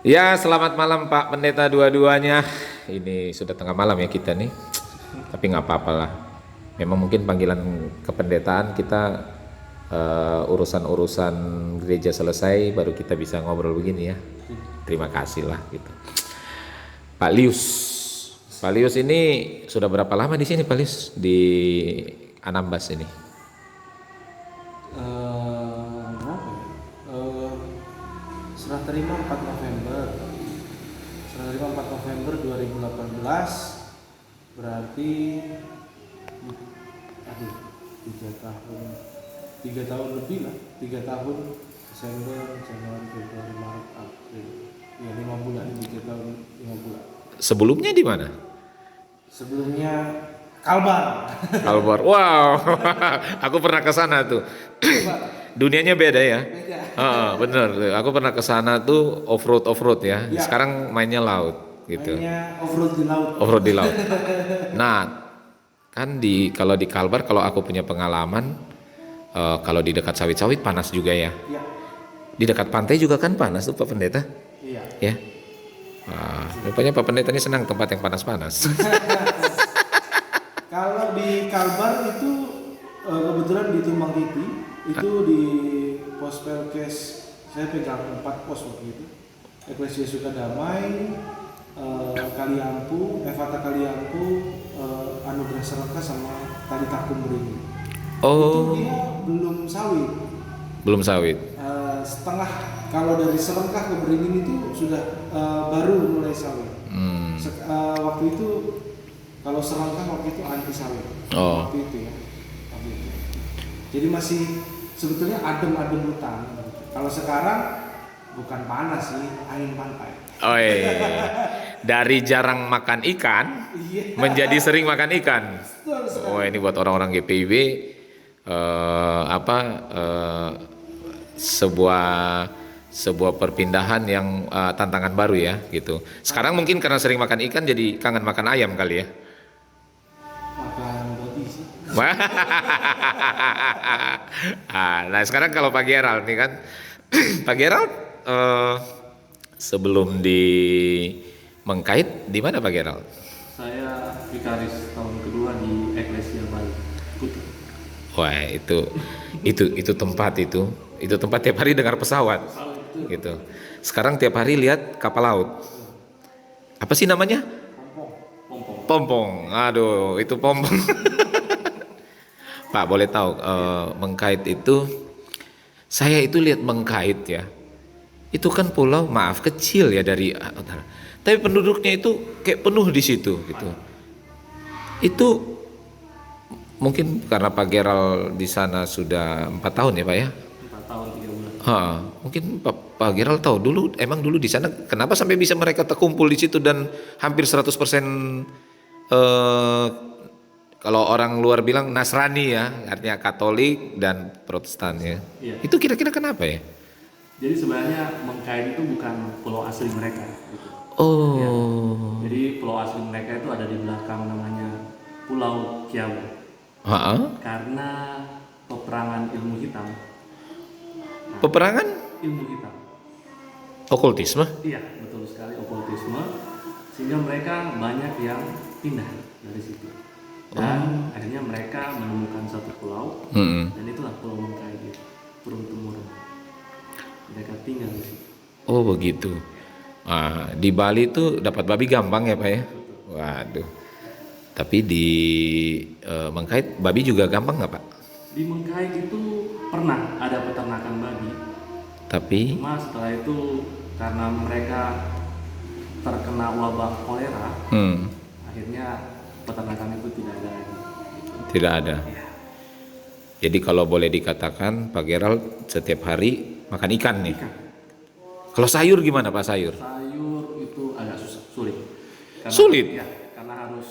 Ya, selamat malam Pak Pendeta dua-duanya. Ini sudah tengah malam ya kita nih. Tapi nggak apa-apa lah. Memang mungkin panggilan kependetaan kita urusan-urusan gereja selesai baru kita bisa ngobrol begini ya. Terima kasih lah gitu. Pak Lius. Pak Lius ini sudah berapa lama di sini Pak Lius di Anambas ini? Berapa ya? Serah terima 4 November. Serah terima 4 November 2018. Berarti aduh, 3 tahun. 3 tahun lebih lah. 3 tahun. Desember, Januari, Februari, Maret, April. Ya 5 bulan, 3 tahun 5 bulan. Sebelumnya di mana? Sebelumnya Kalbar. Kalbar. Wow. Aku pernah ke sana tuh. Dunianya beda ya. Beda. Bener, aku pernah ke sana tuh off-road ya. Ya. Sekarang mainnya laut gitu. Mainnya off-road di laut. Off-road di laut. Nah, kan kalau di Kalbar kalau aku punya pengalaman kalau di dekat sawit-sawit panas juga ya. Ya. Di dekat pantai juga kan panas tuh Pak Pendeta. Iya. Ya. Wah, rupanya Pak Pendeta ini senang tempat yang panas-panas. Kalau di Kalbar itu kebetulan di Tumbang Kiti itu di pos Pelkes saya pegang 4 pos waktu itu. Eklesia Sukadamai, Kaliampu, Evata Kaliampu, Anugerah Seraka sama Tali Takum Beringin. Itu Oh, dia belum sawit. belum sawit. Setengah kalau dari Serengkah ke Beringin itu sudah baru mulai sawit. Waktu itu kalau Serengkah waktu itu anti sawit. Oh. Waktu itu ya. Waktu itu. Jadi masih sebetulnya adem-adem hutan. Kalau sekarang bukan panas sih, angin pantai. Oh iya. Dari jarang makan ikan Iya. menjadi sering makan ikan. Betul sekali. Oh ini buat orang-orang GPIB sebuah perpindahan yang tantangan baru ya gitu. Sekarang mungkin karena sering makan ikan jadi kangen makan ayam kali ya. Makan babi sih. Nah sekarang kalau Pak Gerald nih kan, Pak Gerald sebelum di Mengkait di mana Pak Gerald? Saya vikaris tahun kedua di Eklesia Bali Kuta. Wah itu tempat itu tempat tiap hari dengar pesawat gitu. Sekarang tiap hari lihat kapal laut. Apa sih namanya? Pompong. Aduh itu pompong. Pak boleh tahu Mengkait itu saya itu lihat Mengkait ya. Itu kan pulau maaf kecil ya dari utara. Tapi penduduknya itu kayak penuh di situ gitu. Itu mungkin karena Pak Gerald di sana sudah 4 tahun ya Pak ya. 4 tahun 3 bulan. Mungkin Pak Gerald tahu emang dulu di sana kenapa sampai bisa mereka terkumpul di situ dan hampir 100% kalau orang luar bilang Nasrani ya, artinya Katolik dan Protestan ya. Iya. Itu kira-kira kenapa ya? Jadi sebenarnya Mengkait itu bukan pulau asli mereka. Gitu. Oh. Ya. Jadi pulau asli mereka itu ada di belakang namanya Pulau Kiau. Karena peperangan ilmu hitam. Peperangan Ilmu hitam. okultisme? Iya, betul sekali okultisme. Sehingga mereka banyak yang pindah dari situ. Dan akhirnya mereka menemukan satu pulau. Dan itulah Pulau Mengkait itu. Turun temurun. Mereka tinggal di situ. Oh begitu. Di Bali tuh dapat babi gampang ya Pak ya? Waduh. Tapi di Mengkait babi juga gampang nggak Pak? Di Mengkait itu pernah ada peternakan babi. Tapi Cuma setelah itu karena mereka terkena wabah kolera, akhirnya peternakan itu tidak ada lagi. tidak ada. Ya, Jadi kalau boleh dikatakan Pak Gerald setiap hari makan ikan nih. ikan. Kalau sayur gimana Pak sayur? Sayur itu agak sulit. Sulit? Ya, karena harus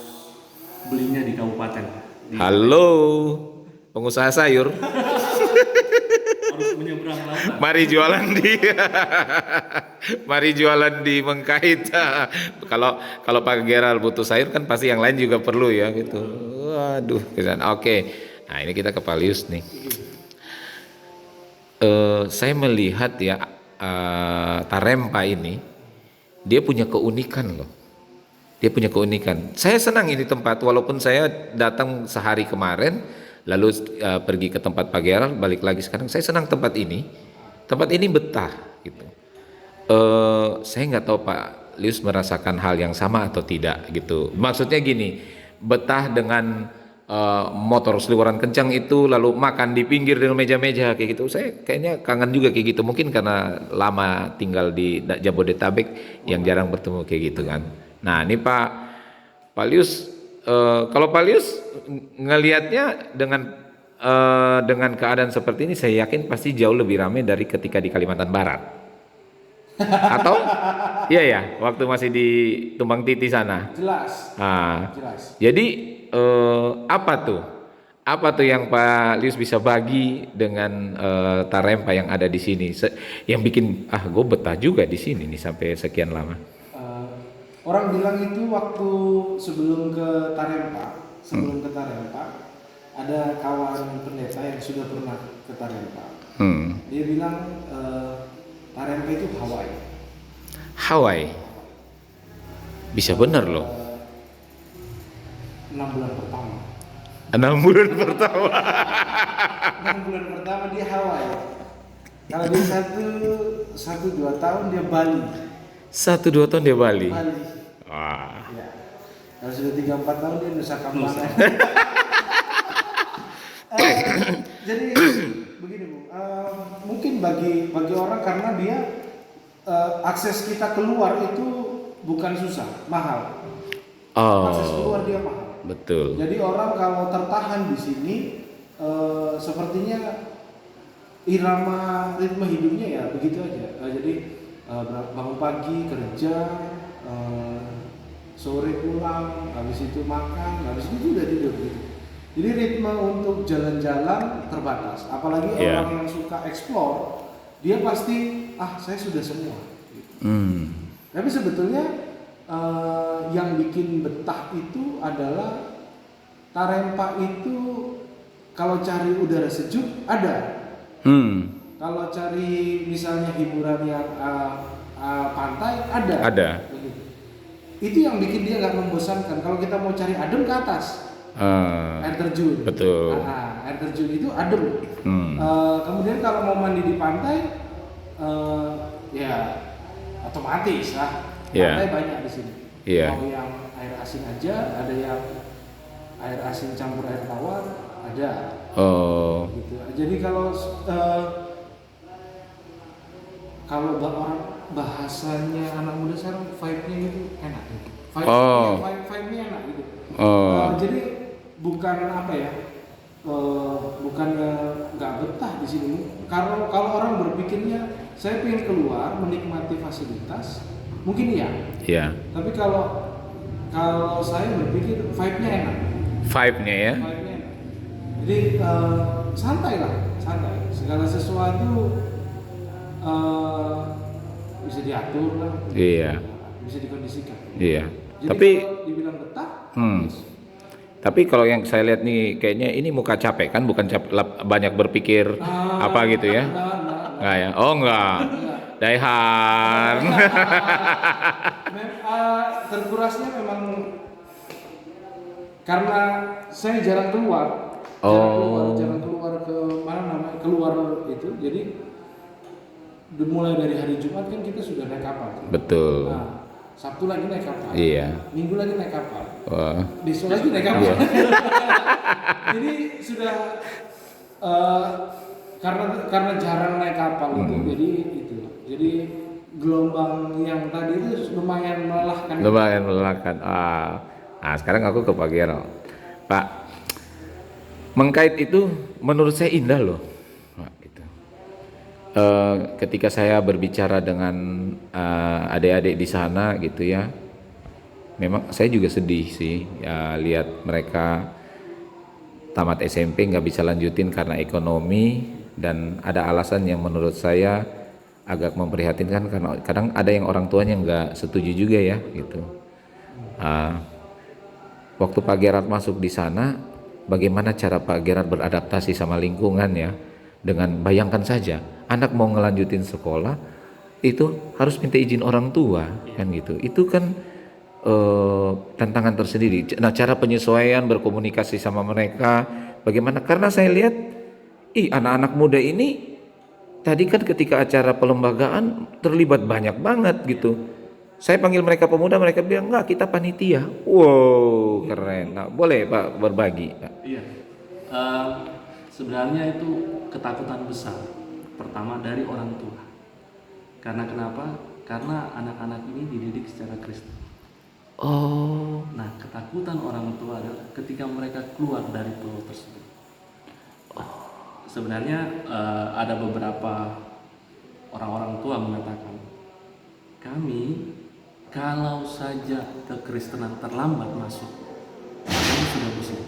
belinya di kabupaten. Halo pengusaha sayur. Harus menyeberang lautan. Mari jualan di Mengkait. Kalau Pak Gerald butuh sayur kan pasti yang lain juga perlu ya gitu. Waduh, oke. Nah ini kita ke Palius nih. Saya melihat ya Tarempa ini dia punya keunikan loh. Dia punya keunikan. Saya senang ini tempat, walaupun saya datang sehari kemarin, lalu pergi ke tempat Pak Gerald, balik lagi sekarang. Saya senang tempat ini. Tempat ini betah gitu. Saya nggak tahu Pak Lius merasakan hal yang sama atau tidak gitu. Maksudnya gini, betah dengan motor seliweran kencang itu, lalu makan di pinggir dengan meja-meja kayak gitu. Saya kayaknya kangen juga kayak gitu. Mungkin karena lama tinggal di Jabodetabek yang jarang bertemu kayak gitu kan. Nah ini Pak Lius, kalau Pak Lius ngelihatnya dengan keadaan seperti ini, saya yakin pasti jauh lebih ramai dari ketika di Kalimantan Barat. Atau iya ya, waktu masih di Tumbang Titi sana. Jelas. Jelas. Jadi apa tuh yang Pak Lius bisa bagi dengan Tarempa yang ada di sini, yang bikin gue betah juga di sini nih sampai sekian lama. Orang bilang itu waktu sebelum ke Tarempa, ada kawan pendeta yang sudah pernah ke Tarempa. Dia bilang Tarempa itu Hawaii. Hawaii. Bisa benar loh. 6 bulan pertama. 6 bulan pertama. 6 bulan pertama dia Hawaii. Kalau dia 1-2 tahun dia Bali. 1-2 tahun dia Bali. Wah. Ya. Kalau sudah 3-4 tahun dia Nusa Kambangan. Jadi begini Bu, mungkin bagi orang karena dia akses kita keluar itu bukan susah, mahal. Akses keluar dia mahal. Betul. Jadi orang kalau tertahan di sini sepertinya irama ritme hidupnya ya begitu aja. Jadi bangun pagi kerja, sore pulang, habis itu makan, habis itu udah tidur gitu. Jadi ritme untuk jalan-jalan terbatas. Apalagi orang yang suka explore, dia pasti saya sudah semua. Gitu. Tapi sebetulnya yang bikin betah itu adalah Tarempa itu kalau cari udara sejuk ada. Kalau cari misalnya hiburan yang pantai ada. Begitu. Itu yang bikin dia nggak membosankan. Kalau kita mau cari adem ke atas, air terjun. Betul. Air terjun itu adem. Kemudian kalau mau mandi di pantai, ya otomatis lah. Pantai banyak di sini. Mau yang air asin aja, ada yang air asin campur air tawar, ada. Gitu. Jadi kalau orang bahasanya anak muda sekarang vibe-nya itu enak gitu. Vibe-nya enak gitu. Jadi bukan apa ya? Bukannya nggak betah di sini. Kalau orang berpikirnya saya pengen keluar menikmati fasilitas, mungkin iya. Tapi kalau saya berpikir vibe-nya enak. Vibe-nya ya. Vibe-nya enak. Jadi santai. Segala sesuatu bisa diatur lah. Bisa dikondisikan. Jadi Tapi kalau dibilang betah, tapi kalau yang saya lihat nih kayaknya ini muka capek kan, bukan banyak berpikir apa gitu ya? Enggak ya? Oh enggak. Daihan. Terkurasnya memang karena saya jarang keluar. Jarang keluar ke mana namanya? Keluar itu. Jadi mulai dari hari Jumat kan kita sudah naik kapal. Betul. Sabtu lagi naik kapal. Minggu lagi naik kapal. Besok lagi naik kapal. Jadi sudah karena jarang naik kapal itu, jadi gelombang yang tadi itu lumayan melelahkan. Nah sekarang aku ke Pak Gerald. Pak, Mengkait itu menurut saya indah loh. Ketika saya berbicara dengan adik-adik di sana gitu ya, memang saya juga sedih sih ya, lihat mereka tamat SMP nggak bisa lanjutin karena ekonomi, dan ada alasan yang menurut saya agak memprihatinkan karena kadang ada yang orang tuanya nggak setuju juga ya gitu. Waktu Pak Gerard masuk di sana, bagaimana cara Pak Gerard beradaptasi sama lingkungan ya? Dengan bayangkan saja, anak mau ngelanjutin sekolah, itu harus minta izin orang tua kan gitu. Itu kan tantangan tersendiri. Nah, cara penyesuaian berkomunikasi sama mereka bagaimana? Karena saya lihat anak-anak muda ini tadi kan ketika acara pelembagaan terlibat banyak banget gitu. Saya panggil mereka pemuda, mereka bilang enggak, kita panitia. Wow, keren. Nah, boleh Pak berbagi, Pak? Iya. Sebenarnya itu ketakutan besar. Pertama dari orang tua. Karena kenapa? Karena anak-anak ini dididik secara Kristen. Oh, Nah, ketakutan orang tua adalah ketika mereka keluar dari pulau tersebut. Sebenarnya ada beberapa orang-orang tua mengatakan, kami kalau saja kekristenan terlambat masuk, kami sudah muslim.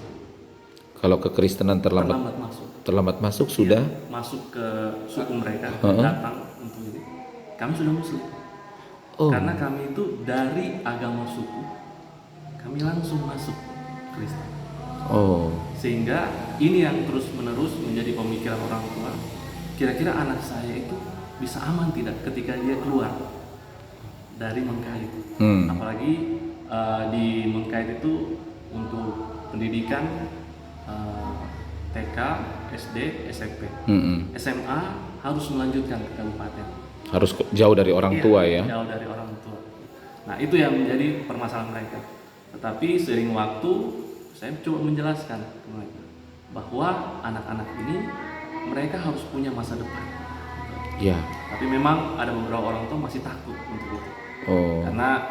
kalau kekristenan terlambat masuk sudah Masuk ke suku mereka, datang untuk ini, kami sudah muslim. Oh. Karena kami itu dari agama suku, kami langsung masuk Kristen. Oh. Sehingga ini yang terus menerus menjadi pemikiran orang tua. Kira-kira anak saya itu bisa aman tidak ketika dia keluar dari Mengkait? Apalagi di Mengkait itu untuk pendidikan TK, SD, SMP, SMA harus melanjutkan ke kabupaten. Harus jauh dari orang tua ya. Jauh dari orang tua. Nah, itu yang menjadi permasalahan mereka. Tetapi seiring waktu saya coba menjelaskan ke mereka bahwa anak-anak ini mereka harus punya masa depan. Ya. Tapi memang ada beberapa orang tua masih takut untuk itu. Oh. Karena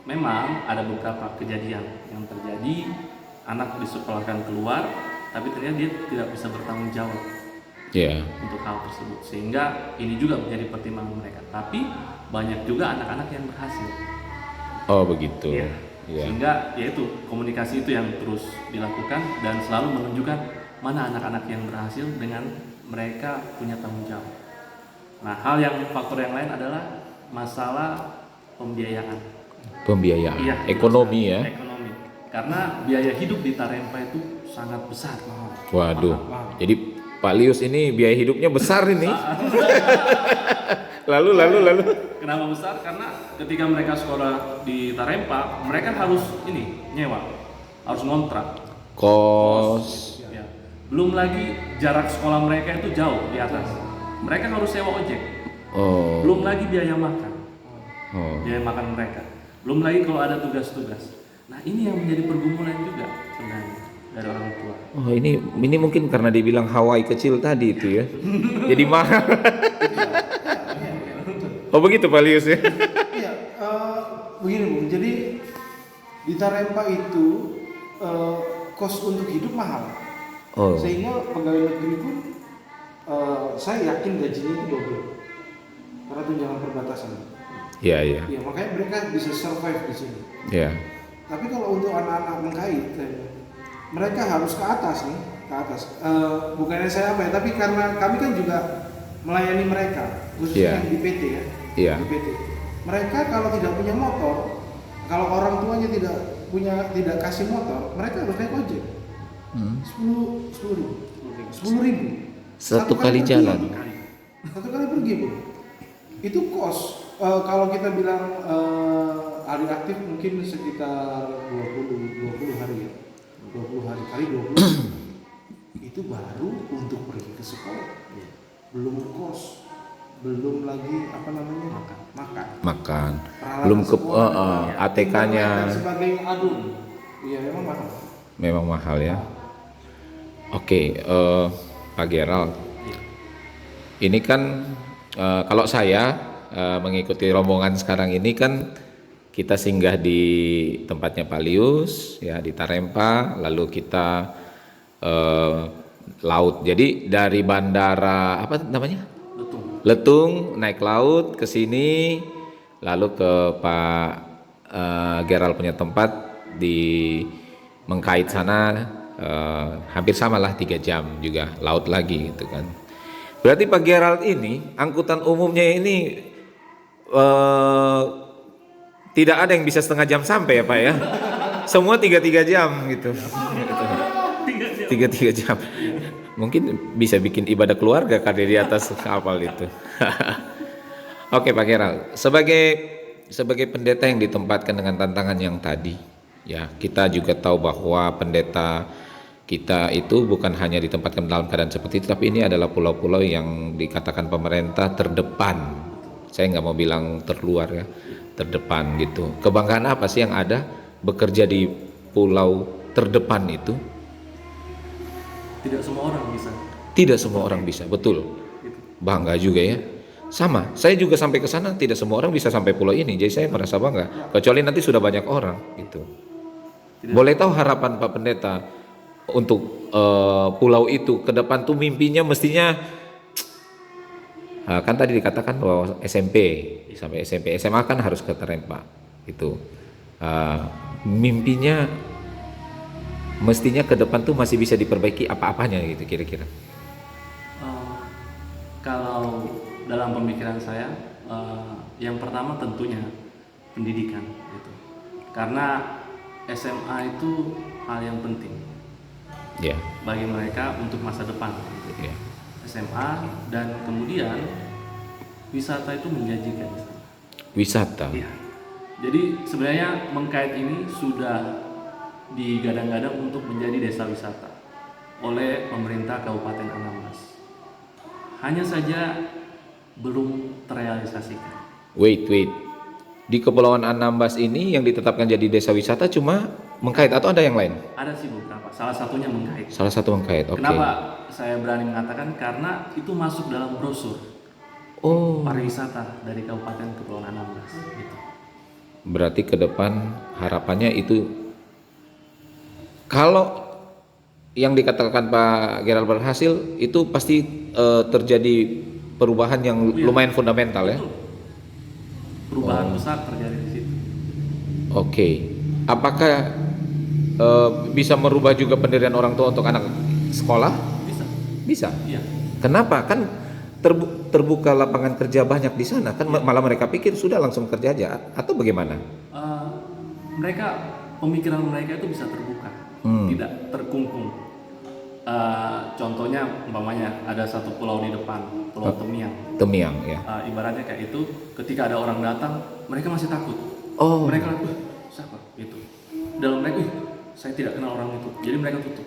memang ada beberapa kejadian yang terjadi, anak disekolahkan keluar, tapi ternyata dia tidak bisa bertanggung jawab untuk hal tersebut. Sehingga ini juga menjadi pertimbangan mereka. Tapi banyak juga anak-anak yang berhasil. Oh begitu. Ya. Sehingga yaitu komunikasi itu yang terus dilakukan dan selalu menunjukkan mana anak-anak yang berhasil dengan mereka punya tanggung jawab. Nah, hal yang faktor yang lain adalah masalah pembiayaan. Iya, Ekonomi ya. Ekonomi. Karena biaya hidup di Tarempa itu sangat besar. Waduh. Jadi Pak Lius ini biaya hidupnya besar ini. Lalu. Kenapa besar? Karena ketika mereka sekolah di Tarempa, mereka harus nyewa, harus ngontrak, Kos. ya. Belum lagi jarak sekolah mereka itu jauh di atas. Mereka harus sewa ojek. Oh. Belum lagi biaya makan, Oh. biaya makan mereka. Belum lagi kalau ada tugas-tugas. Nah, ini yang menjadi pergumulan juga sebenarnya dari orang tua. Oh, ini mungkin karena dibilang Hawaii kecil tadi itu ya. Jadi mahal. Oh begitu Pak Lius ya. Iya, begini Bung. Jadi di Tarempa itu kos untuk hidup mahal. Oh. Sehingga pegawai negeri pun saya yakin gajinya itu double karena tunjangan perbatasan. Iya. Ya, makanya mereka bisa survive di sini. Iya. Tapi kalau untuk anak-anak Mengkait, mereka harus ke atas nih, ke atas. Bukannya saya apa ya, tapi karena kami kan juga melayani mereka, khususnya yang di PT ya. Iya. Di PT. Mereka kalau tidak punya motor, kalau orang tuanya tidak kasih motor, mereka harus naik ojek. 10.000. Satu kali jalan. Satu kali pergi Bu. Itu kos. Kalau kita bilang hari aktif mungkin sekitar 20 hari ya. 20 hari kali 20 itu baru untuk pergi ke sekolah. Belum kos, belum lagi makan. Belum ke sekolah, ATK-nya. dan sebagainya. Aduh. Iya, memang mahal ya. Oke, Pak Gerald. Ini kan kalau saya mengikuti rombongan sekarang ini kan kita singgah di tempatnya Pak Lius ya di Tarempa, lalu kita laut. Jadi dari bandara apa namanya? Letung naik laut ke sini, lalu ke Pak Gerald punya tempat di Mengkait sana, hampir samalah 3 jam juga laut lagi gitu kan. Berarti Pak Gerald ini angkutan umumnya ini tidak ada yang bisa setengah jam sampai ya Pak ya. Semua 3 jam gitu. 3 jam. Mungkin bisa bikin ibadah keluarga kali di atas kapal itu. Oke Pak Geral, sebagai pendeta yang ditempatkan dengan tantangan yang tadi, ya kita juga tahu bahwa pendeta kita itu bukan hanya ditempatkan dalam keadaan seperti itu, tapi ini adalah pulau-pulau yang dikatakan pemerintah terdepan. Saya nggak mau bilang terluar ya, terdepan gitu. Kebanggaan apa sih yang ada bekerja di pulau terdepan itu? Tidak semua orang bisa. Tidak semua orang bisa, betul. Bangga juga ya. Sama, saya juga sampai ke sana tidak semua orang bisa sampai pulau ini, jadi saya merasa bangga. Kecuali nanti sudah banyak orang gitu. Boleh tahu harapan Pak Pendeta untuk pulau itu ke depan tuh mimpinya mestinya kan tadi dikatakan bahwa SMP sampai SMP, SMA kan harus ke Tarempa itu. Mimpinya mestinya ke depan tuh masih bisa diperbaiki apa-apanya gitu kira-kira. Kalau dalam pemikiran saya, yang pertama tentunya pendidikan gitu. Karena SMA itu hal yang penting Ya. bagi mereka untuk masa depan. Ya. SMA dan kemudian wisata itu menjanjikan. Wisata. Iya. Jadi sebenarnya Mengkait ini sudah digadang-gadang untuk menjadi desa wisata oleh pemerintah Kabupaten Anambas. Hanya saja belum terrealisasikan. Wait. Di Kepulauan Anambas ini yang ditetapkan jadi desa wisata cuma Mengkait atau ada yang lain? Ada sih beberapa, salah satunya Mengkait. Salah satu Mengkait. Oke. Kenapa saya berani mengatakan? Karena itu masuk dalam brosur Oh, pariwisata dari Kabupaten Kepulauan Anambas. Gitu. berarti ke depan harapannya itu kalau yang dikatakan Pak Gerald berhasil itu pasti terjadi perubahan yang lumayan fundamental ya. Betul. Perubahan besar terjadi di situ. Oke. Apakah bisa merubah juga pendirian orang tua untuk anak sekolah? Bisa. Bisa. Iya. Kenapa? Kan terbuka lapangan kerja banyak di sana. Kan malah mereka pikir sudah langsung kerja aja atau bagaimana? Mereka pemikiran mereka itu bisa terbuka, tidak terkungkung. Contohnya umpamanya ada satu pulau di depan, Pulau Temiang. Temiang ya. Ibaratnya kayak itu, ketika ada orang datang, mereka masih takut. Oh. Mereka siapa? Itu. Dalam mereka, saya tidak kenal orang itu. Jadi mereka tutup.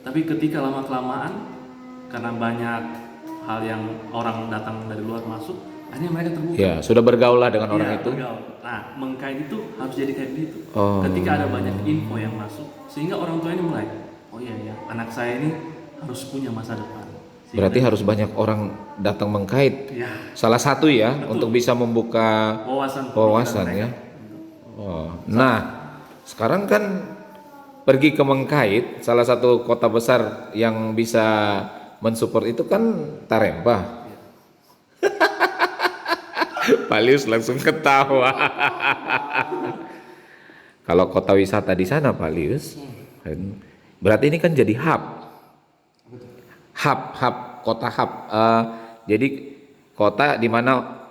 Tapi ketika lama kelamaan, karena banyak hal yang orang datang dari luar masuk, akhirnya mereka terbuka. Ya, sudah bergaul lah dengan orang Iya, itu. bergaul. Nah, Mengkait itu harus jadi kayak gitu. Oh. Ketika ada banyak info yang masuk, sehingga orang tua ini mulai, oh iya ya, anak saya ini harus punya masa depan. Sehingga Berarti harus banyak orang datang Mengkait. ya, Salah satu ya untuk bisa membuka wawasan wawasan mereka. ya. Oh. Nah, sekarang kan pergi ke Mengkait, salah satu kota besar yang bisa mensupport itu kan Tarempa. Pak Lius langsung ketawa. Kalau kota wisata di sana Pak Lius, berarti ini kan jadi hub, kota hub. Jadi kota di mana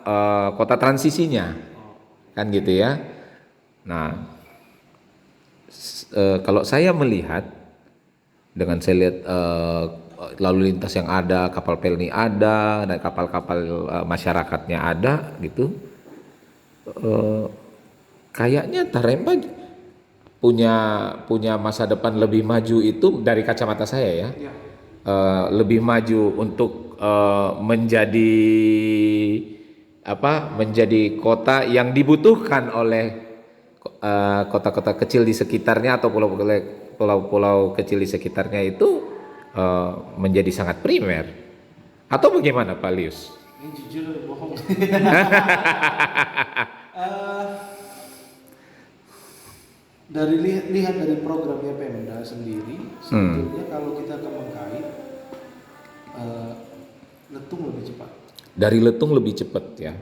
kota transisinya, kan gitu ya. Nah, kalau saya melihat dengan saya lihat lalu lintas yang ada, kapal pelni ada, dan kapal-kapal masyarakatnya ada gitu, kayaknya Tarempa punya masa depan lebih maju itu dari kacamata saya ya. Lebih maju untuk menjadi kota yang dibutuhkan oleh kota-kota kecil di sekitarnya atau pulau-pulau kecil di sekitarnya itu menjadi sangat primer atau bagaimana Pak Lius? Ini jujur bohong. Dari lihat dari programnya Pemda sendiri, sebetulnya kalau kita ke Mengkait, Letung lebih cepat. Dari Letung lebih cepat ya.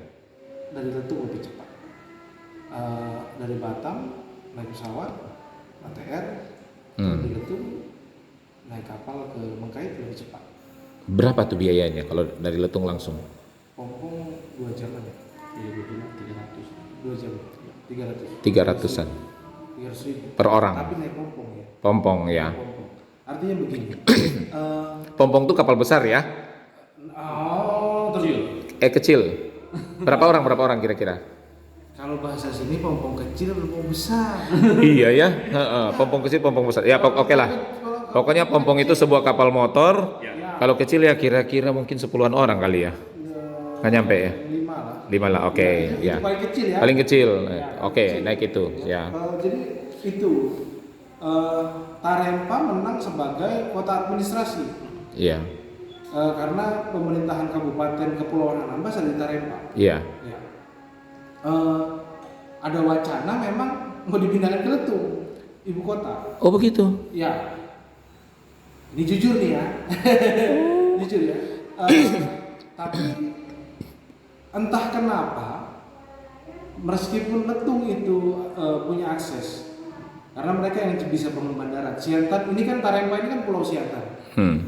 Dari Letung lebih cepat. Dari Batam naik pesawat, ATR, dari Letung naik kapal ke Mengkait lebih cepat. Berapa tuh biayanya kalau dari Letung langsung? Pompong 2 jam aja. Iya, 300. 2 jam. 300. 300-an 300.000 per orang. Tapi naik pompong ya. Pompong ya. Pompong. Artinya begini. Pompong tuh kapal besar ya? Oh, kecil. Kecil. Berapa orang kira-kira? Kalau bahasa sini pompong kecil atau pompong besar? Iya ya, heeh, pompong kecil, pompong besar. Ya oke lah. Pokoknya pompong itu sebuah kapal motor. Kalau kecil ya kira-kira mungkin 10-an orang kali ya. Nggak nyampe ya? 5 lah. 5 lah, oke. Itu Ya. paling kecil ya. Paling kecil. Ya, Oke, kecil. naik itu. Ya. Jadi itu Tarempa menang sebagai kota administrasi Iya. karena pemerintahan Kabupaten Kepulauan Anambas ada di Tarempa. Iya. Ya. Ada wacana memang mau dipindahkan ke Letung, ibu kota. Oh begitu. Ya, ini jujur nih ya, jujur ya. Tapi entah kenapa, meskipun Letung itu punya akses, karena mereka yang bisa bangun bandara. Siantan ini kan Tarempa ini kan Pulau Siantan,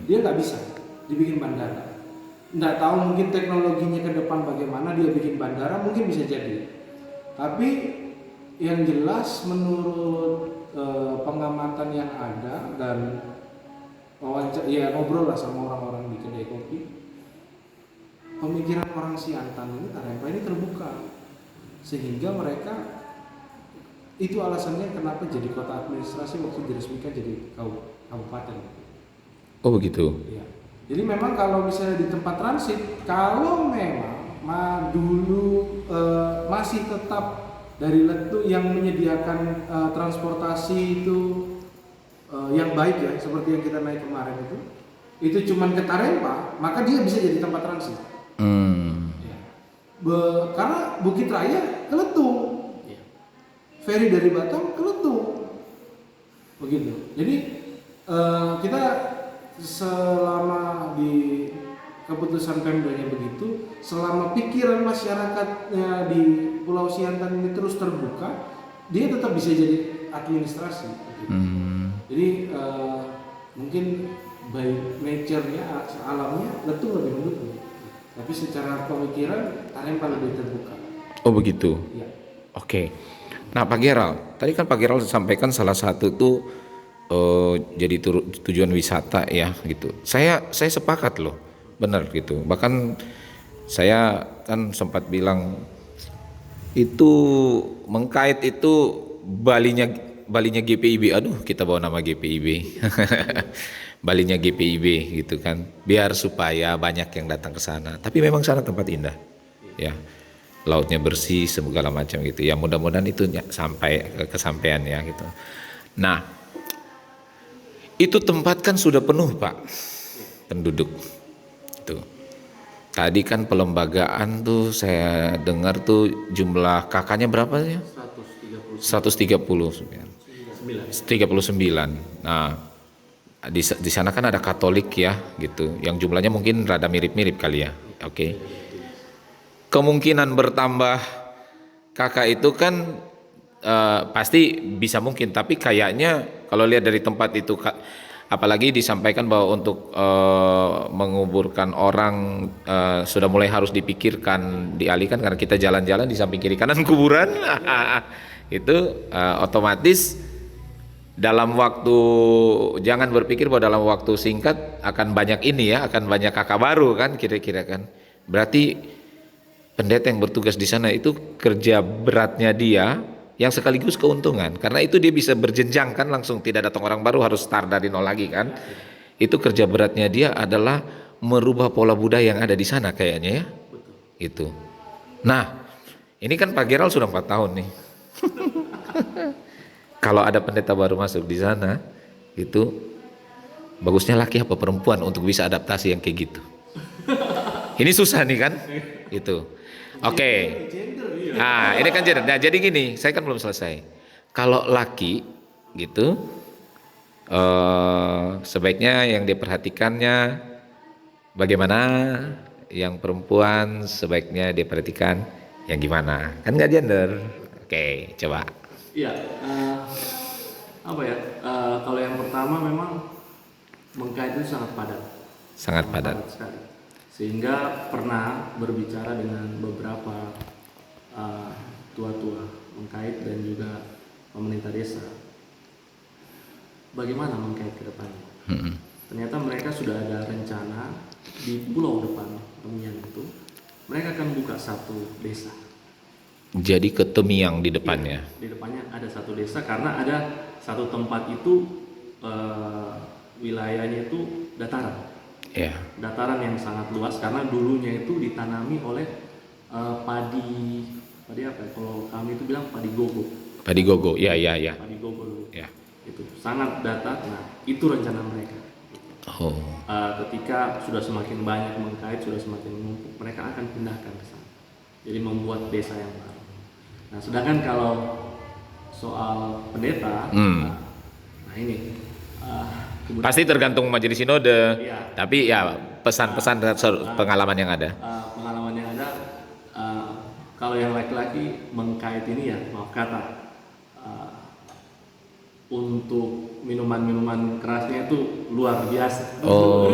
dia nggak bisa dibikin bandara. Nggak tahu mungkin teknologinya ke depan bagaimana dia bikin bandara, mungkin bisa jadi. Tapi yang jelas menurut pengamatan yang ada dan ya ngobrol lah sama orang-orang di kedai kopi, pemikiran orang Siantan ini Tarempa ini terbuka sehingga mereka itu alasannya kenapa jadi kota administrasi waktu diresmikan jadi kabupaten. Oh begitu. Ya. Jadi memang kalau misalnya di tempat transit, kalau memang dulu masih tetap dari Letung yang menyediakan transportasi itu yang baik ya, seperti yang kita naik kemarin itu cuman ke Tarempa, maka dia bisa jadi tempat transit. Ya. Karena Bukit Raya ke Letung, ferry dari Batam ke Letung, begitu. Jadi kita selama di keputusan Pemdanya begitu, selama pikiran masyarakatnya di Pulau Siantan ini terus terbuka, dia tetap bisa jadi administrasi. Gitu. Jadi mungkin by nature-nya, alamnya Letung lebih mendukung, tapi secara pemikiran Tarempa lebih terbuka. Oh begitu. Ya. Oke. Nah Pak Geral, tadi kan Pak Geral sampaikan salah satu tuh jadi tujuan wisata ya gitu. Saya sepakat loh, benar gitu. Bahkan saya kan sempat bilang itu Mengkait itu Balinya GPIB. Aduh, kita bawa nama GPIB. Balinya GPIB gitu kan. Biar supaya banyak yang datang ke sana. Tapi memang sana tempat indah. Ya. Lautnya bersih segala macam gitu. Ya mudah-mudahan itu sampai kesampaian ya gitu. Nah, itu tempat kan sudah penuh Pak penduduk tuh. Tadi kan pelembagaan tuh saya dengar tuh jumlah kakaknya berapa ya? 139. Nah di sana kan ada Katolik ya gitu, yang jumlahnya mungkin rada mirip-mirip kali ya. Oke. Kemungkinan bertambah kakak itu kan pasti bisa mungkin, tapi kayaknya kalau lihat dari tempat itu, apalagi disampaikan bahwa untuk menguburkan orang sudah mulai harus dipikirkan, dialihkan karena kita jalan-jalan di samping kiri kanan kuburan. Itu otomatis dalam waktu, jangan berpikir bahwa dalam waktu singkat akan banyak ini ya, akan banyak kakak baru kan kira-kira kan. Berarti pendeta yang bertugas di sana itu kerja beratnya dia yang sekaligus keuntungan, karena itu dia bisa berjenjang kan, langsung tidak datang orang baru harus start dari nol lagi kan. Itu kerja beratnya dia adalah merubah pola budaya yang ada di sana kayaknya ya. Itu. Nah, ini kan Pak Geral sudah 4 tahun nih. Kalau ada pendeta baru masuk di sana, itu bagusnya laki apa perempuan untuk bisa adaptasi yang kayak gitu. Ini susah nih kan? Itu. Oke. Nah, ini kan gender. Nah, jadi gini, saya kan belum selesai. Kalau laki gitu, sebaiknya yang diperhatikannya bagaimana, yang perempuan sebaiknya diperhatikan yang gimana, kan nggak gender. Oke, coba. Iya, apa ya? Kalau yang pertama memang Mengkait itu sangat padat. Sangat padat sekali. Sehingga pernah berbicara dengan beberapa tua-tua Mengkait dan juga pemerintah desa. Bagaimana Mengkait ke depannya? Ternyata mereka sudah ada rencana di pulau depan Remian itu mereka akan buka satu desa. Jadi ke Temiang di depannya. Iya, di depannya ada satu desa karena ada satu tempat itu wilayahnya itu dataran. Ya. Dataran yang sangat luas karena dulunya itu ditanami oleh padi apa ya? Kalau kami itu bilang padi gogo. Padi gogo, ya. Padi gogo dulu. Ya. Itu sangat datar. Nah, itu rencana mereka. Oh. Ketika sudah semakin banyak mengkait, sudah semakin menumpuk, mereka akan pindahkan ke sana. Jadi membuat desa yang baru. Nah, sedangkan kalau soal pendeta, nah ini Pasti tergantung majelis sinode. Iya. Tapi ya pesan-pesan dan pengalaman yang ada. Pengalaman yang ada, kalau yang laki-laki mengkait ini ya maaf kata, untuk minuman-minuman kerasnya itu luar biasa. Oh.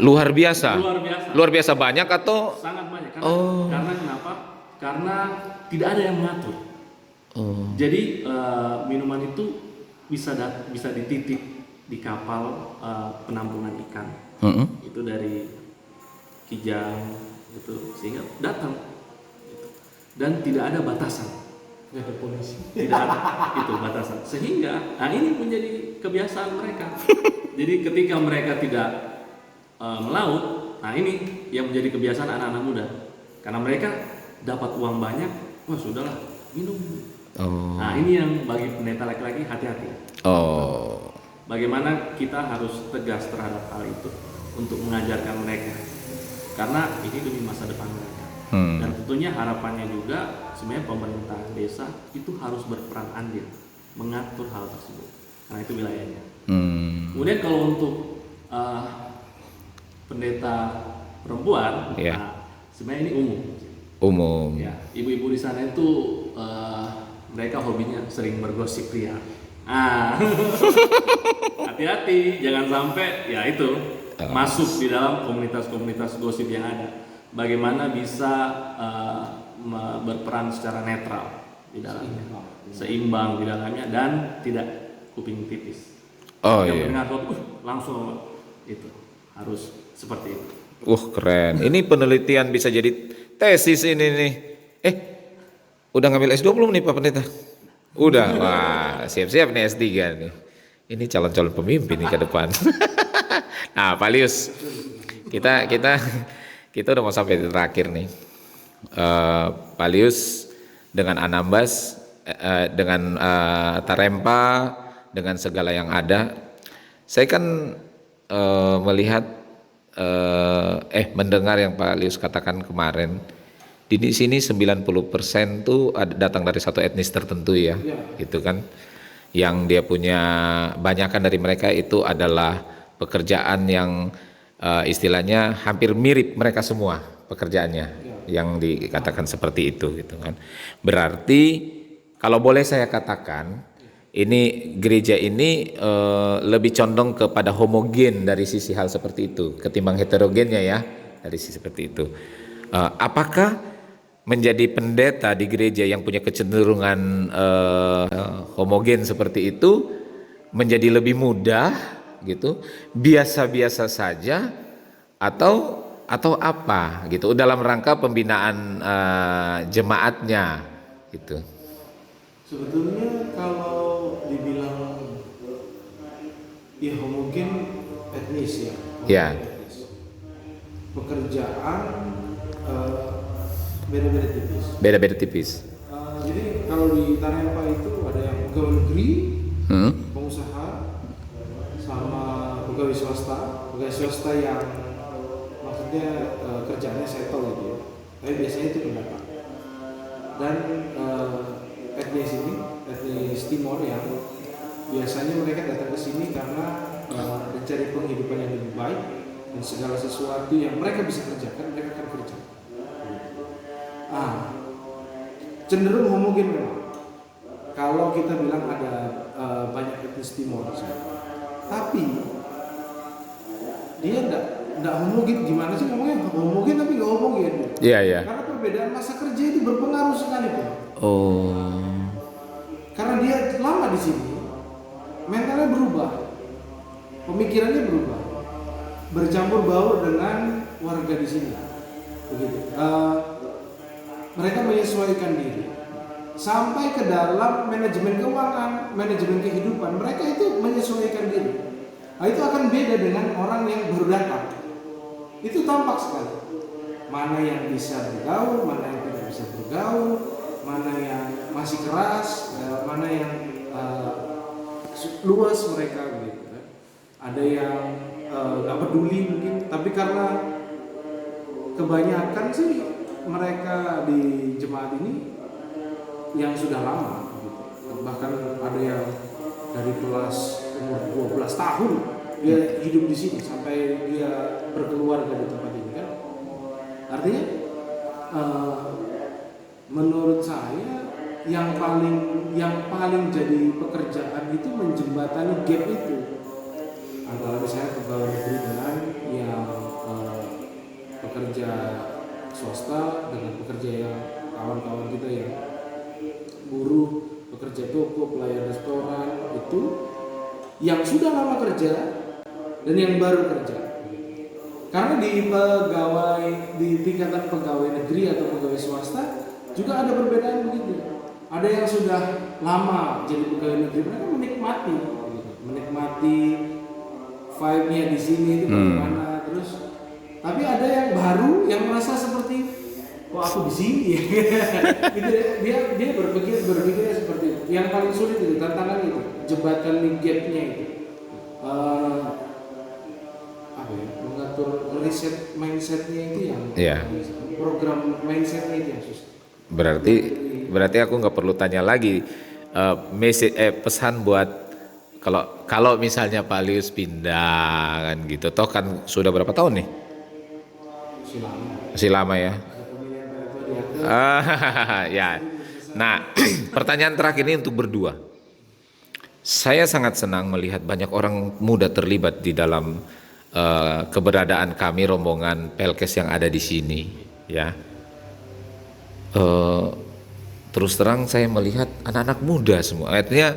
Luar biasa. Luar biasa. Luar biasa banyak atau? Sangat banyak. Karena kenapa? Karena tidak ada yang mengatur. Oh. Jadi minuman itu bisa dititip di kapal penampungan ikan. Itu dari Kijang itu sehingga datang gitu. Dan tidak ada batasan. Nggak ada polisi. Tidak ada itu batasan. Sehingga ini menjadi kebiasaan mereka. Jadi ketika mereka tidak melaut, nah ini yang menjadi kebiasaan anak-anak muda. Karena mereka dapat uang banyak, wah sudahlah minum. Oh. Nah ini yang bagi pendeta laki-laki hati-hati. Oh. Bagaimana kita harus tegas terhadap hal itu untuk mengajarkan mereka. Karena ini demi masa depan mereka. Dan tentunya harapannya juga sebenarnya pemerintah desa itu harus berperan andil mengatur hal tersebut. Karena itu wilayahnya. Kemudian kalau untuk pendeta perempuan, sebenarnya ini umum. Ya, ibu-ibu di sana itu mereka hobinya sering bergosip pria. Hati-hati, jangan sampai ya itu masuk di dalam komunitas-komunitas gosip yang ada. Bagaimana bisa berperan secara netral di dalamnya, seimbang di dalamnya dan tidak kuping tipis. Oh yang iya. Langsung itu harus seperti itu. Keren. Ini penelitian bisa jadi tesis ini nih. Udah ngambil S2 belum nih Pak Pendeta? Udah. Wah, siap-siap nih S3 nih. Ini calon-calon pemimpin nih ke depan. Nah, Pak Lius, kita udah mau sampai di terakhir nih. Pak Lius dengan Anambas, dengan Tarempa, dengan segala yang ada, saya kan melihat, mendengar yang Pak Lius katakan kemarin. Di sini 90% tuh datang dari satu etnis tertentu ya, gitu kan. Yang dia punya, banyakan dari mereka itu adalah pekerjaan yang istilahnya hampir mirip mereka semua pekerjaannya, yang dikatakan seperti itu, gitu kan. Berarti kalau boleh saya katakan, ini gereja ini lebih condong kepada homogen dari sisi hal seperti itu, ketimbang heterogennya ya, dari sisi seperti itu. Apakah menjadi pendeta di gereja yang punya kecenderungan homogen seperti itu menjadi lebih mudah gitu, biasa-biasa saja atau apa gitu dalam rangka pembinaan jemaatnya gitu? Sebetulnya kalau dibilang ya homogen etnis ya. Ya. Etnis. Pekerjaan beda-beda tipis. Beda-beda tipis. Jadi kalau di Tarempa itu ada yang pegawai negeri, pengusaha, sama pegawai swasta. Pegawai swasta yang maksudnya kerjanya settle gitu ya. Tapi biasanya itu pendapat. Dan etnis ini, etnis Timor yang biasanya mereka datang ke sini karena mencari penghidupan yang lebih baik dan segala sesuatu yang mereka bisa kerjakan mereka akan kerjakan. Cenderung homogen memang. Kalau kita bilang ada banyak etnis Timor di sana, tapi dia enggak homogen. Gimana sih ngomongnya homogen tapi nggak homogen? Iya. Karena perbedaan masa kerja itu berpengaruh sekali Pak. Oh. Karena dia lama di sini, mentalnya berubah, pemikirannya berubah, bercampur baur dengan warga di sini. Begitu. Mereka menyesuaikan diri sampai ke dalam manajemen keuangan, manajemen kehidupan. Mereka itu menyesuaikan diri. Nah, itu akan beda dengan orang yang baru datang. Itu tampak sekali. Mana yang bisa bergaul, mana yang tidak bisa bergaul, mana yang masih keras, mana yang luas mereka gitu kan. Ada yang nggak peduli mungkin, tapi karena kebanyakan sih mereka di jemaat ini yang sudah lama gitu. Bahkan ada yang dari kelas umur 12 tahun dia hidup di sini sampai dia berkeluarga di tempat ini kan. Artinya menurut saya yang paling jadi pekerjaan itu menjembatani gap itu antara misalnya pegawai negeri dengan yang pekerja swasta dengan pekerja yang kawan-kawan kita yang buruh, pekerja toko, pelayan restoran itu yang sudah lama kerja dan yang baru kerja. Karena di tingkatan pegawai negeri atau pegawai swasta juga ada perbedaan begitu. Ada yang sudah lama jadi pegawai negeri, mereka menikmati vibe-nya di sini itu bagaimana. Terus tapi ada yang baru yang merasa seperti kok aku di sini ya. Gitu, dia berpikirnya seperti itu. Yang paling sulit itu tantangan itu, jembatan gap-nya itu. Mengatur riset mindset-nya itu yang program mindset-nya itu yang susah. Berarti aku nggak perlu tanya lagi pesan buat kalau misalnya Pak Lius pindah kan gitu, toh kan sudah berapa tahun nih? Masih lama ya. Ya. Nah, pertanyaan terakhir ini untuk berdua. Saya sangat senang melihat banyak orang muda terlibat di dalam keberadaan kami rombongan Pelkes yang ada di sini, ya. Terus terang saya melihat anak-anak muda semua. Artinya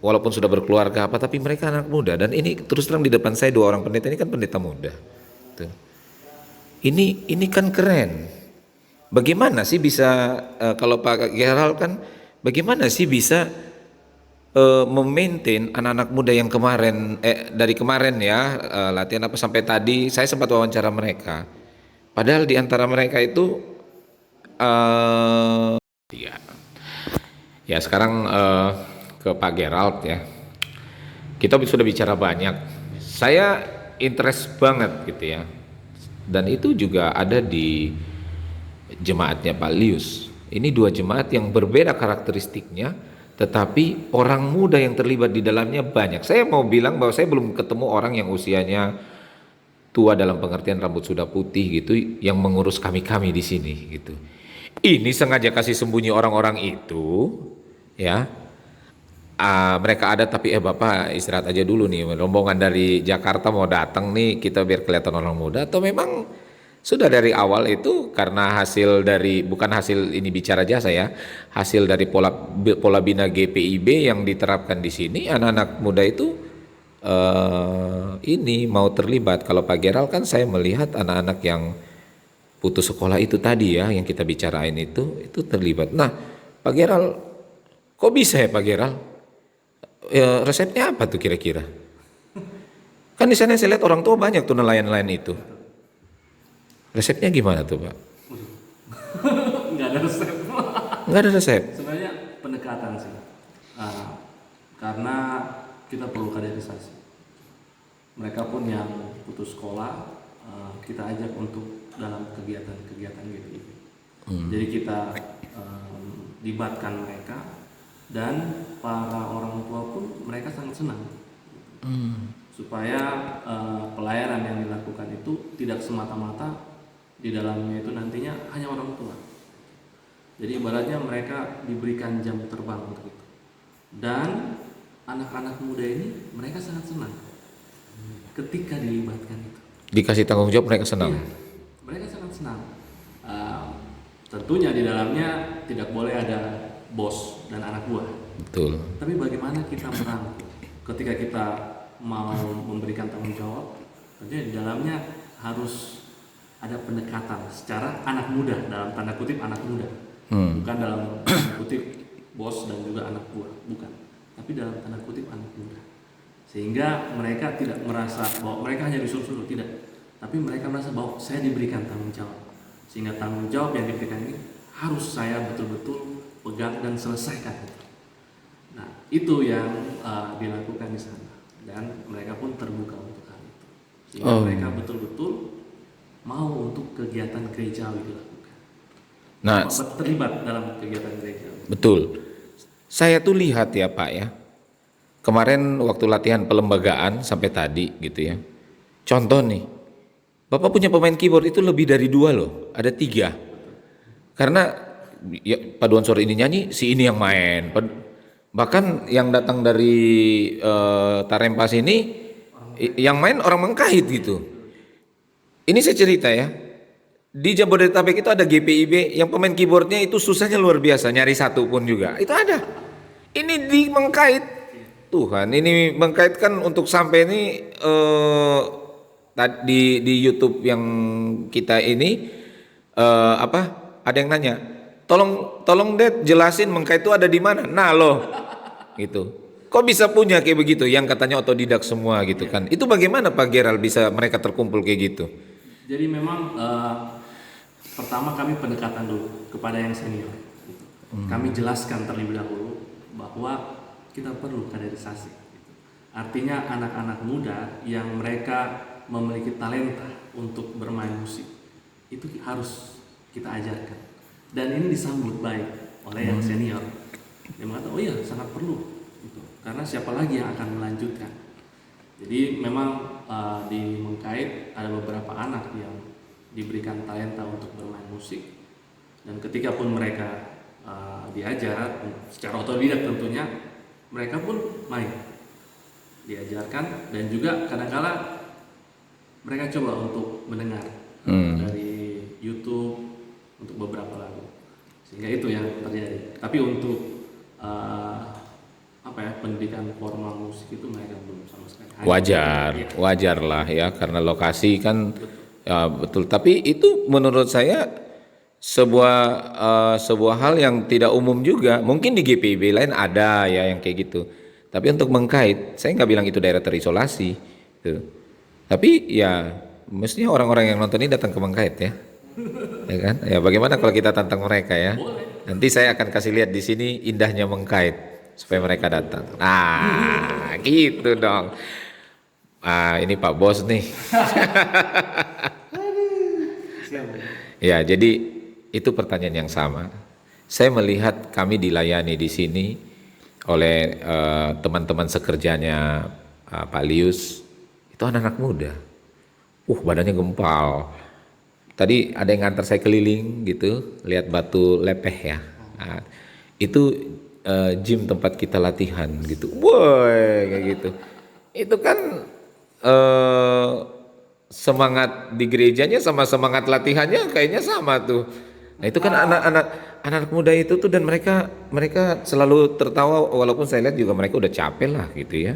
walaupun sudah berkeluarga apa, tapi mereka anak muda. Dan ini terus terang di depan saya 2 orang pendeta ini kan pendeta muda. Tuh. Ini kan keren. Bagaimana sih bisa kalau Pak Gerald kan, bagaimana sih bisa memaintain anak-anak muda yang dari kemarin ya latihan apa sampai tadi saya sempat wawancara mereka. Padahal di antara mereka itu ya sekarang ke Pak Gerald ya. Kita sudah bicara banyak. Saya interest banget gitu ya. Dan itu juga ada di jemaatnya Pak Lius. Ini 2 jemaat yang berbeda karakteristiknya, tetapi orang muda yang terlibat di dalamnya banyak. Saya mau bilang bahwa saya belum ketemu orang yang usianya tua dalam pengertian rambut sudah putih gitu, yang mengurus kami di sini gitu. Ini sengaja kasih sembunyi orang-orang itu, ya. Mereka ada tapi Bapak istirahat aja dulu nih, rombongan dari Jakarta mau datang nih, kita biar kelihatan orang muda, atau memang sudah dari awal itu karena hasil dari, bukan hasil ini bicara jasa ya, hasil dari pola bina GPIB yang diterapkan di sini, anak-anak muda itu ini mau terlibat. Kalau Pak Gerald kan saya melihat anak-anak yang putus sekolah itu tadi ya, yang kita bicarain itu terlibat. Nah Pak Gerald, kok bisa ya Pak Gerald? Ya, resepnya apa tuh kira-kira? Kan di sana saya lihat orang tua banyak tuh nelayan-nelayan itu. Resepnya gimana tuh Pak? Nggak ada resep. Nggak ada resep. Sebenarnya pendekatan sih, karena kita perlu kaderisasi. Mereka pun yang putus sekolah, kita ajak untuk dalam kegiatan-kegiatan gitu. Jadi kita libatkan mereka. Dan para orang tua pun mereka sangat senang supaya pelayanan yang dilakukan itu tidak semata-mata di dalamnya itu nantinya hanya orang tua. Jadi ibaratnya mereka diberikan jam terbang untuk itu. Dan anak-anak muda ini mereka sangat senang ketika dilibatkan itu. Dikasih tanggung jawab mereka senang. Iya, mereka sangat senang. Tentunya di dalamnya tidak boleh ada bos dan anak buah. Betul. Tapi bagaimana kita merangkul ketika kita mau memberikan tanggung jawab? Tentunya di dalamnya harus ada pendekatan secara anak muda, dalam tanda kutip anak muda, bukan dalam tanda kutip bos dan juga anak buah, bukan, tapi dalam tanda kutip anak muda, sehingga mereka tidak merasa bahwa mereka hanya disuruh-suruh, tidak, tapi mereka merasa bahwa saya diberikan tanggung jawab, sehingga tanggung jawab yang diberikan ini harus saya betul-betul pegang dan selesaikan. Nah, itu yang dilakukan di sana, dan mereka pun terbuka untuk hal itu, sehingga mereka betul-betul mau untuk kegiatan gerejawi dilakukan. Nah, terlibat dalam kegiatan gerejawi. betul. Saya tuh lihat ya Pak ya, kemarin waktu latihan pelembagaan sampai tadi gitu ya. Contoh nih, Bapak punya pemain keyboard itu lebih dari 2 loh, ada 3. Karena ya, paduan suara ini nyanyi, si ini yang main. Bahkan yang datang dari Tarempas ini, yang main orang Mengkait gitu. Ini saya cerita ya, di Jabodetabek itu ada GPIB yang pemain keyboardnya itu susahnya luar biasa, nyari satu pun juga, itu ada. Ini di Mengkait, Tuhan, ini Mengkait kan untuk sampai ini di YouTube yang kita ini ada yang nanya, tolong deh jelasin Mengkait itu ada di mana. Nah loh, gitu. Kok bisa punya kayak begitu yang katanya otodidak semua gitu kan? Itu bagaimana Pak Geral bisa mereka terkumpul kayak gitu? Jadi memang pertama kami pendekatan dulu kepada yang senior. Gitu. Kami jelaskan terlebih dahulu bahwa kita perlu kaderisasi. Gitu. Artinya anak-anak muda yang mereka memiliki talenta untuk bermain musik itu harus kita ajarkan. Dan ini disambut baik oleh yang senior. Dia mengatakan, oh iya sangat perlu. Gitu. Karena siapa lagi yang akan melanjutkan? Jadi memang di Mengkait ada beberapa anak yang diberikan talenta untuk bermain musik, dan ketika pun mereka diajar secara otodidak tentunya, mereka pun main, diajarkan, dan juga kadang-kala mereka coba untuk mendengar dari YouTube untuk beberapa lagu, sehingga itu yang terjadi. Tapi untuk pendidikan formal musik itu mereka belum sama sekali. Wajar lah ya, karena lokasi kan ya, betul. Tapi itu menurut saya sebuah hal yang tidak umum juga. Mungkin di GPIB lain ada ya yang kayak gitu. Tapi untuk Mengkait, saya nggak bilang itu daerah terisolasi. Gitu. Tapi ya mestinya orang-orang yang nonton ini datang ke Mengkait ya, ya kan? Ya bagaimana kalau kita tantang mereka ya? Nanti saya akan kasih lihat di sini indahnya Mengkait supaya mereka datang. Nah, gitu dong. Ini Pak Bos nih. Ya, jadi itu pertanyaan yang sama. Saya melihat kami dilayani di sini oleh teman-teman sekerjanya Pak Lius. Itu anak-anak muda. Badannya gempal. Tadi ada yang ngantar saya keliling gitu, lihat batu lepeh ya. Nah, itu gym tempat kita latihan gitu. Woi, kayak gitu. Itu kan semangat di gerejanya sama semangat latihannya kayaknya sama tuh. Nah, itu kan anak muda itu tuh, dan mereka selalu tertawa walaupun saya lihat juga mereka udah capek lah gitu ya.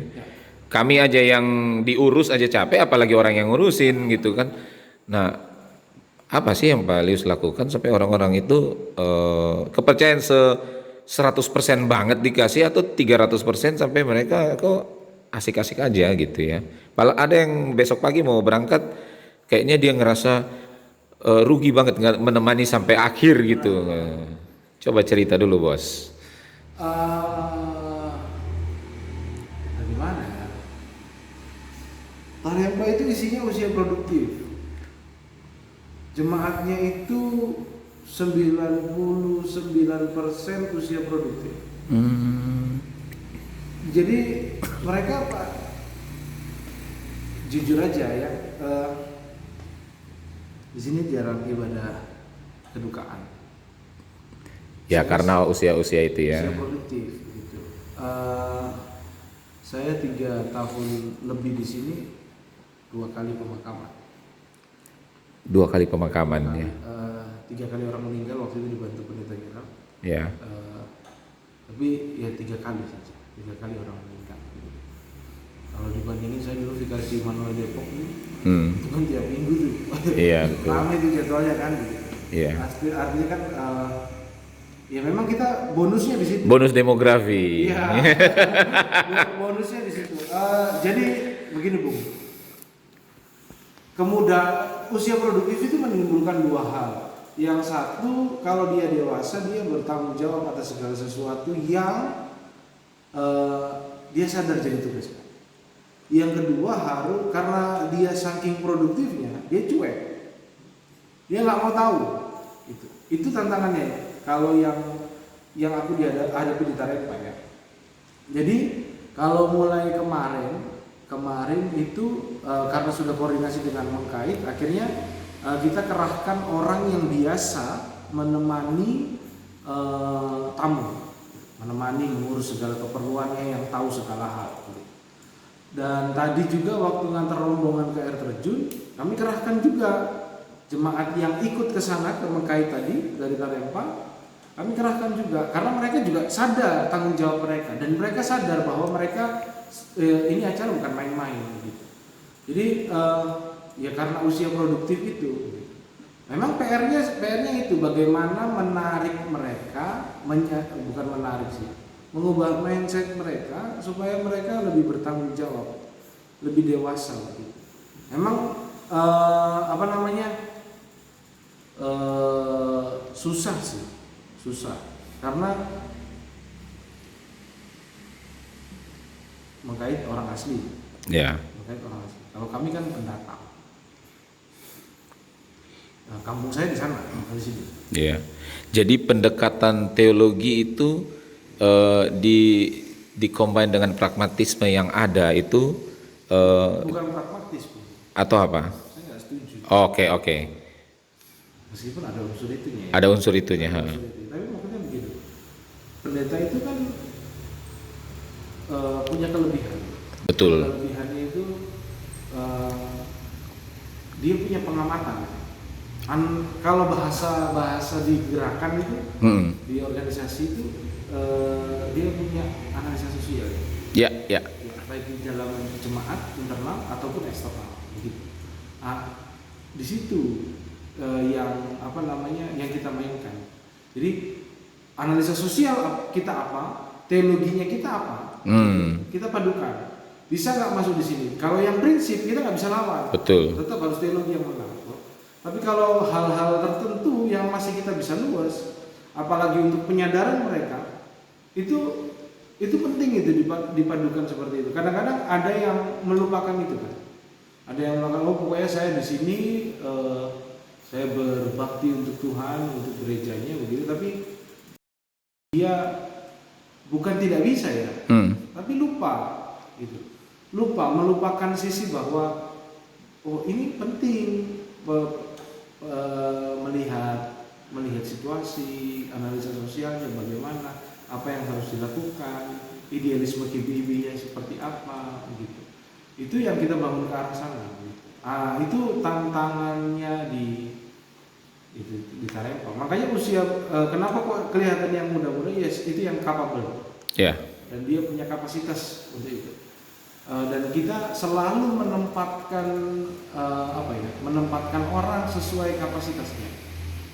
Kami aja yang diurus aja capek, apalagi orang yang ngurusin gitu kan. Nah, apa sih yang Pak Lius lakukan sampai orang-orang itu kepercayaan 100% banget dikasih atau 300% sampai mereka kok asik-asik aja gitu ya. Malah ada yang besok pagi mau berangkat kayaknya dia ngerasa rugi banget nggak menemani sampai akhir gitu. Coba cerita dulu Bos. Bagaimana ya? Tarempa itu isinya usia produktif. Jemaatnya itu 99% usia produktif. Jadi mereka apa? Jujur aja ya, di sini jarang ibadah kedukaan. Ya karena usia-usia itu ya. Usia produktif gitu. Saya 3 tahun lebih di sini 2 kali pemakaman. 2 kali pemakaman ya. 3 kali orang meninggal waktu itu dibantu pendeta Geral. Ya. Tapi ya 3 kali saja. 3 kali orang meninggal. Kalau di bandingin saya dulu Vikasi Manuel Depok itu kan tiap minggu tuh. Iya, betul. Rame tuh jadwalnya kan. Iya. Artinya kan ya memang kita bonusnya di situ. Bonus demografi. Iya. Bonusnya di situ. Jadi begini Bung. Usia produktif itu menimbulkan dua hal. Yang satu, kalau dia dewasa, dia bertanggung jawab atas segala sesuatu yang dia sadar jadi tugasnya. Yang kedua harus karena dia saking produktifnya, dia cuek. Dia nggak mau tahu. Itu tantangannya. Kalau yang aku dihadapi di Tarempa ya. Jadi kalau mulai kemarin itu karena sudah koordinasi dengan Mengkait, akhirnya kita kerahkan orang yang biasa menemani tamu, mengurus segala keperluannya, yang tahu segala hal. Dan tadi juga waktu ngantar rombongan ke air terjun, kami kerahkan juga jemaat yang ikut ke sana ke Mengkait tadi dari Tarempa. Kami kerahkan juga karena mereka juga sadar tanggung jawab mereka, dan mereka sadar bahwa mereka ini acara bukan main-main gitu. Jadi ya karena usia produktif itu memang PR-nya itu bagaimana menarik mereka, mengubah mindset mereka supaya mereka lebih bertanggung jawab, lebih dewasa gitu. Memang susah karena Mengkait orang asli. Ya. Mengkait orang asli. Kalau kami kan pendatang. Nah, kampung saya di sana, di sini. Iya. Jadi pendekatan teologi itu dikombin dengan pragmatisme yang ada itu Bukan pragmatis, Bu. Atau apa? Saya nggak setuju. Oke. Meskipun ada unsur itunya. Ya. Ada unsur itunya. Tapi maksudnya begini. Pendeta itu kan punya kelebihan. Betul. Kelebihannya itu dia punya pengamatan. Kalau bahasa di gerakan itu, di organisasi itu dia punya analisa sosial. Ya. Baik di dalam jemaat internal ataupun eksternal. Begitu. Di situ yang kita mainkan. Jadi analisa sosial kita apa, teologinya kita apa, kita padukan. Bisa nggak masuk di sini? Kalau yang prinsip kita nggak bisa lawan. Betul. Tetap harus teologi yang menang. Tapi kalau hal-hal tertentu yang masih kita bisa luas, apalagi untuk penyadaran mereka, itu penting itu dipadukan seperti itu. Kadang-kadang ada yang melupakan itu kan. Ada yang melakukan, pokoknya saya di sini saya berbakti untuk Tuhan, untuk gerejanya begitu. Tapi dia bukan tidak bisa ya, tapi lupa gitu. Melupakan sisi bahwa ini penting melihat situasi, analisa sosialnya bagaimana, apa yang harus dilakukan, idealisme KBIB-nya seperti apa gitu. Itu yang kita bangun ke arah sana gitu. Itu tantangannya di Tarempa. Makanya kenapa kok kelihatan yang muda-muda, itu yang capable. Ya. Dan dia punya kapasitas untuk itu. Dan kita selalu menempatkan orang sesuai kapasitasnya.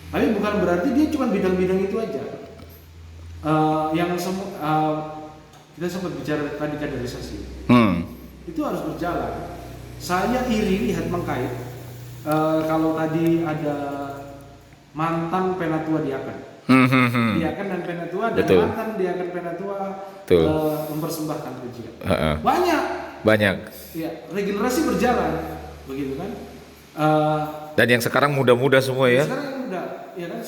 Tapi bukan berarti dia cuma bidang-bidang itu aja. Kita sempat bicara tadi kaderisasi. Itu harus berjalan. Saya iri lihat Mengkait. Kalau tadi ada mantan penatua diaken. Diaken dan penatua, dan mantan diaken penatua mempersembahkan pujian. Banyak. Ya, regenerasi berjalan, begitu kan? Dan yang sekarang muda-muda semua ya? Sekarang yang muda, ya kan?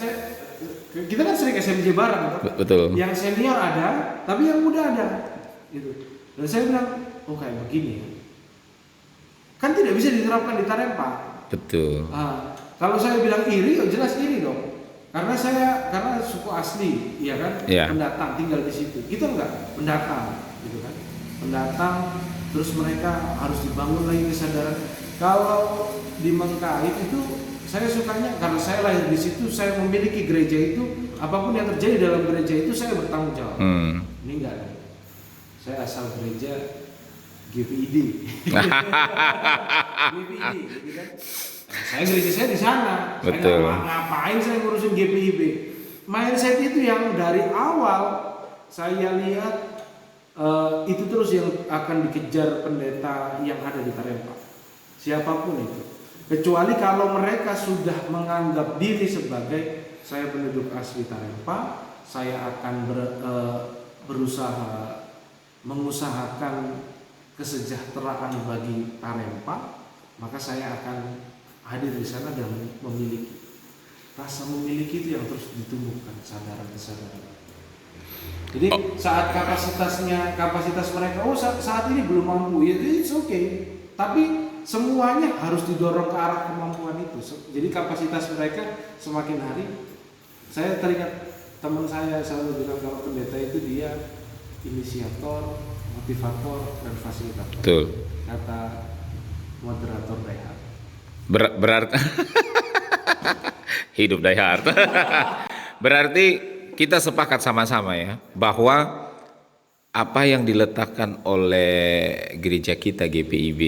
Kita kan sering SMJ bareng, kan? Betul. Yang senior ada, tapi yang muda ada, gitu. Dan saya bilang, kayak begini ya. Kan tidak bisa diterapkan di Tarempa. Betul. Kalau saya bilang iri, jelas iri dong. Karena suku asli, ya kan, pendatang tinggal di situ. Kita enggak, pendatang, gitu kan. Pendatang, terus mereka harus dibangun lagi kesadaran. Kalau di Mengkait itu saya sukanya karena saya lahir di situ, saya memiliki gereja itu, apapun yang terjadi dalam gereja itu saya bertanggung jawab. Ini enggak ada. Saya asal gereja GPID. GPID, gitu kan. Nah, saya gereja saya di sana. Betul. Saya ngapain saya ngurusin GPIB? Mindset itu yang dari awal saya lihat itu terus yang akan dikejar pendeta yang ada di Tarempa. Siapapun itu. Kecuali kalau mereka sudah menganggap diri sebagai saya penduduk asli Tarempa, saya akan berusaha mengusahakan kesejahteraan bagi Tarempa, maka saya akan hadir di sana dan memiliki. Rasa memiliki itu yang terus ditumbuhkan, kesadaran. Jadi saat kapasitas mereka, saat ini belum mampu, ya it's okay. Tapi semuanya harus didorong ke arah kemampuan itu. Jadi kapasitas mereka semakin hari. Saya teringat teman saya selalu bilang kalau pendeta itu dia inisiator, motivator, dan fasilitator. Betul. Kata moderator Dayhard. Berarti hidup Dayhard. Berarti kita sepakat sama-sama ya bahwa apa yang diletakkan oleh gereja kita GPIB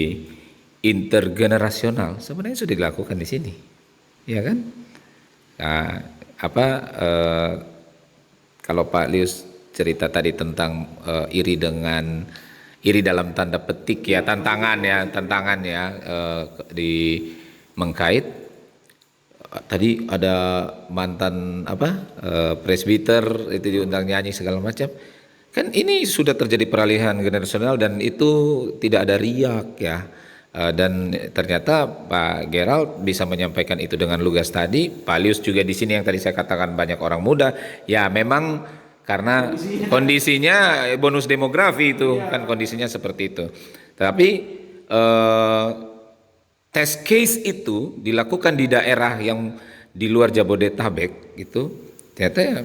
intergenerasional sebenarnya sudah dilakukan di sini, ya kan? Nah, kalau Pak Lius cerita tadi tentang iri dalam tanda petik ya, tantangan ya di Mengkait. Tadi ada mantan presbiter itu diundang nyanyi segala macam. Kan ini sudah terjadi peralihan generasional dan itu tidak ada riak ya. Dan ternyata Pak Gerald bisa menyampaikan itu dengan lugas tadi. Pak Lius juga di sini yang tadi saya katakan banyak orang muda. Ya memang karena kondisinya bonus demografi itu kan kondisinya seperti itu. Tapi test case itu dilakukan di daerah yang di luar Jabodetabek gitu, ternyata ya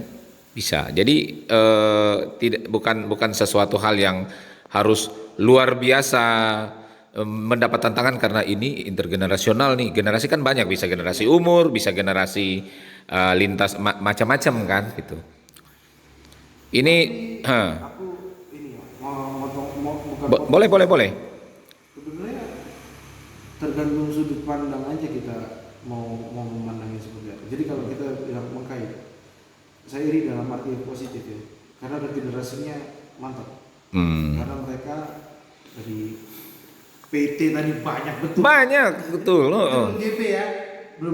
bisa. Jadi bukan sesuatu hal yang harus luar biasa mendapat tantangan karena ini intergenerasional nih. Generasi kan banyak, bisa generasi umur, bisa generasi lintas macam-macam kan gitu. Ini Aku ini bukan boleh. Sebenarnya tergantung sudut pandang aja kita mau memandangnya seperti apa. Jadi kalau kita bilang Mengkait, saya iri dalam arti positif ya, karena regenerasinya mantap. Karena mereka dari PT tadi banyak betul. Belum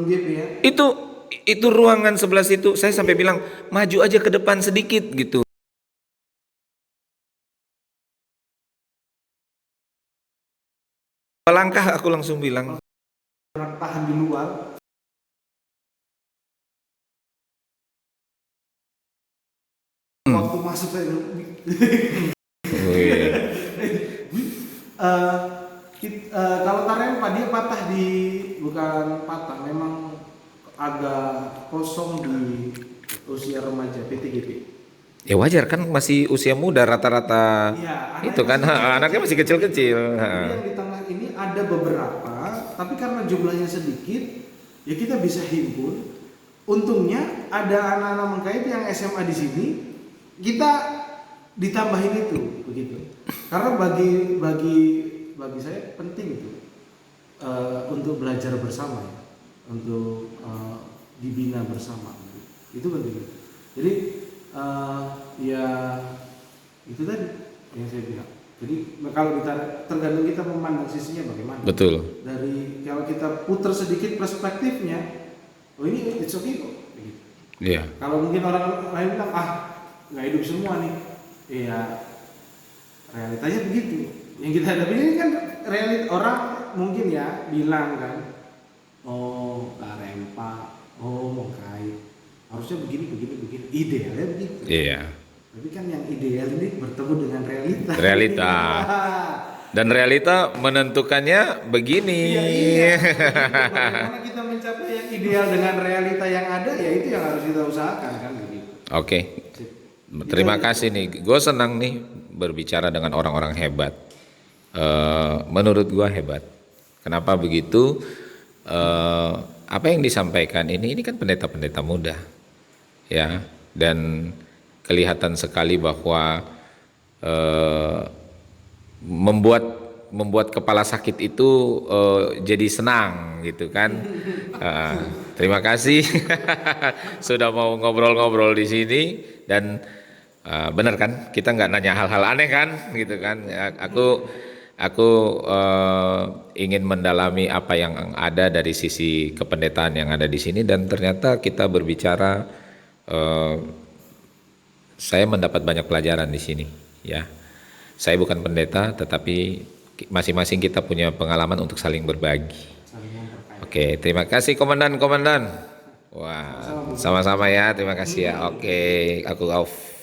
GP ya. Itu ruangan sebelah situ saya sampai bilang maju aja ke depan sedikit gitu. Langkah aku langsung bilang. Orang tahan di luar. Waktu masuk saya kalau Tarempa dia bukan patah, memang agak kosong di usia remaja PTGP. Ya wajar kan masih usia muda rata-rata. Ya, Itu kan anaknya masih kecil-kecil. Yang di tengah ini ada beberapa, tapi karena jumlahnya sedikit, ya kita bisa himpun. Untungnya ada anak-anak Mengkait yang SMA di sini, kita ditambahin itu begitu. Karena bagi saya penting itu untuk belajar bersama ya, untuk dibina bersama. Itu penting. Jadi ya itu tadi yang saya bilang. Jadi kalau kita tergantung kita memandang sisinya bagaimana. Betul. Dari kalau kita putar sedikit perspektifnya, oh ini it's okay kok. Begitu. Iya. Kalau mungkin orang lain bilang nggak hidup semua nih, ya realitanya begitu. Yang kita hadapi ini kan orang mungkin ya bilang kan, oh Tarempa, oh Mengkait, harusnya begini, idealnya begitu. Iya. Tapi kan yang ideal ini bertemu dengan realita. Dan realita menentukannya begini. Iya. Bagaimana kita mencapai yang ideal dengan realita yang ada, ya itu yang harus kita usahakan kan begitu. Oke. Terima kasih nih. Gue senang nih berbicara dengan orang-orang hebat. Menurut gue hebat. Kenapa begitu? Apa yang disampaikan ini kan pendeta-pendeta muda, ya. Dan kelihatan sekali bahwa membuat membuat kepala sakit itu jadi senang gitu kan. Terima kasih sudah mau ngobrol-ngobrol di sini dan benar kan kita nggak nanya hal-hal aneh kan gitu kan. Aku ingin mendalami apa yang ada dari sisi kependetaan yang ada di sini dan ternyata kita berbicara saya mendapat banyak pelajaran di sini ya. Saya bukan pendeta tetapi masing-masing kita punya pengalaman untuk saling berbagi. Oke, terima kasih komandan. Wah, sama-sama ya, terima kasih ya. Oke, aku off.